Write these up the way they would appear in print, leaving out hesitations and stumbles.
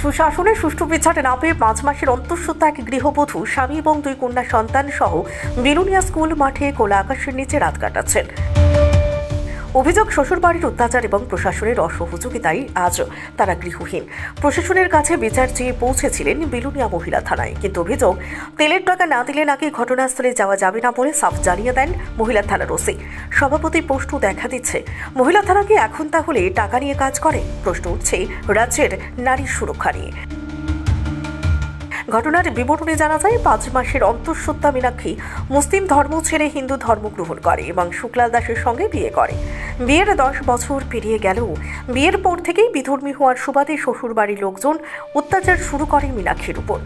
সুশাসনের সুষ্ঠু বিচার না পেয়ে 5 মাসের অন্তঃসত্ত্বা এক গৃহবধূ স্বামী এবং 2 কন্যা সন্তান সহ বিলুনিয়া স্কুল মাঠে খোলা আকাশের নিচে রাত কাটাচ্ছেন। অভিযোগ, শ্বশুরবাড়ির অত্যাচার এবং প্রশাসনের অসহযোগিতায় আজ তারা গৃহহীন। প্রশাসনের কাছে বিচার চেয়ে পৌঁছেছিলেন বিলুনিয়া মহিলা থানায়, কিন্তু অভিযোগ, তেলের টাকা না দিলে নাকি ঘটনাস্থলে যাওয়া যাবে না বলে সাফ জানিয়ে দেন মহিলা থানার ওসি। সভাপতি প্রশ্ন দেখা দিচ্ছে, মহিলা থানা কি এখন তাহলে টাকা নিয়ে কাজ করে? প্রশ্ন উঠছে রাজ্যের নারী সুরক্ষা নিয়ে। ঘটনার বিবরণে জানা যায়, 5 মাসের অন্তঃসত্ত্বা মীনাক্ষী মুসলিম ধর্ম ছেড়ে হিন্দু ধর্ম গ্রহণ করে এবং শুক্লাল দাসের সঙ্গে বিয়ে করে। বিয়ের 10 বছর পেরিয়ে গেলেও বিয়ের পর থেকেই বিধর্মী হওয়ার সুবাদে শ্বশুরবাড়ির লোকজন অত্যাচার শুরু করে মীনাক্ষীর উপর।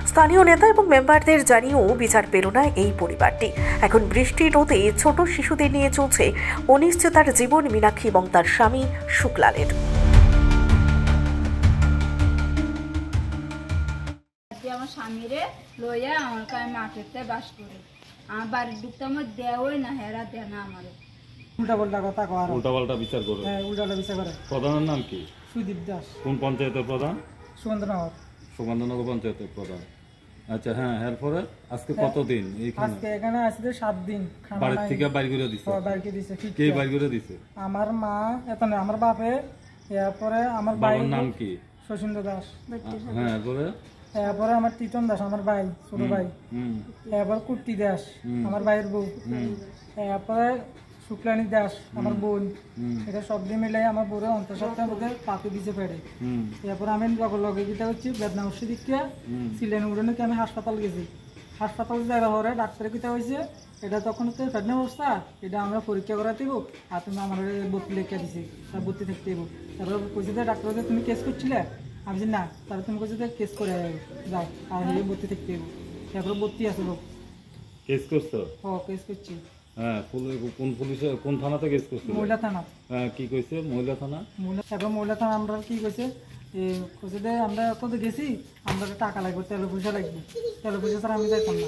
স্থানীয় নেতা এবং মেম্বারদের জানিয়েও বিচার পেল না এই পরিবারটি। এখন বৃষ্টি রোদে ছোট শিশুদের নিয়ে চলছে অনিশ্চয়তার জীবন মীনাক্ষী এবং তার স্বামী শুক্লালের। আমার স্বামীরে লইয়া আমার কাছে মাঠেতে বাস করে আমার বাড়ির ঢুকতে আমার দেওই না, হেরা দেয় না আমার। উল্টাপাল্টা কথা কয়, উল্টাপাল্টা বিচার করে। হ্যাঁ, উল্টাপাল্টা বিচার করে। প্রধানের নাম কি? সুদীপ দাস। কোন পঞ্চায়েতের প্রধান? সুগন্ধনগর। সুগন্ধনগর পঞ্চায়েতের প্রধান। আচ্ছা, হ্যাঁ, এরপরে আজকে কতদিন এইখানে? আজকে এখানে আসছে 7 দিন। বাড়ি থেকে বাইর করে দিছে? বাইর করে দিছে। কে বাইর করে দিছে? আমার মা, এতনে আমার বাপে, এরপরে আমার ভাই। বাবার নাম কি? শশীন্দ্র দাস। হ্যাঁ, এরপরে এরপরে আমার টিটন দাস, আমার ভাই, ছোট ভাই। এরপর কুট্টি দাস, আমার ভাইয়ের বউ। এরপরে শুক্লানী দাস, আমার বোন। এটা সব দিয়ে মিলে আমার বউরে অন্তঃসত্ত্বার মধ্যে পাতে দিতে পারে। এরপর আমি লগে যেটা হচ্ছে বেদনা ওষুধিকা সিলেন উড়ে নাকি আমি হাসপাতাল গেছি। হাসপাতাল যাওয়ার পরে ডাক্তারে কিতা হয়েছে, এটা তখন তো প্রেগনেন্ট অবস্থা, এটা আমরা পরীক্ষা করা দিব আর তুমি আমার ভর্তি লেখা দিছি, তার ভর্তি থাকতে দিব। তারপরে কইছে যে ডাক্তার, তুমি কেস করছিলে? আমি না, তারপরে তুমি কইছে যে কেস করে যাও আর এই ভর্তি থাকতে দিব। তারপরে ভর্তি আছে লোক। কেস করছো? কেস করছি। হ্যাঁ, কোন পুলিশে, কোন থানাতে কেস করছো? মহিলা থানা। হ্যাঁ, কি কইছে মহিলা থানা? মহিলা থানা আমরা কি কইছে, কইছে যে আমরা কত গেছি, আমরা টাকা লাগবে, তেল পয়সা লাগবে, তেল পয়সা ছাড়া আমি যাইতাম না।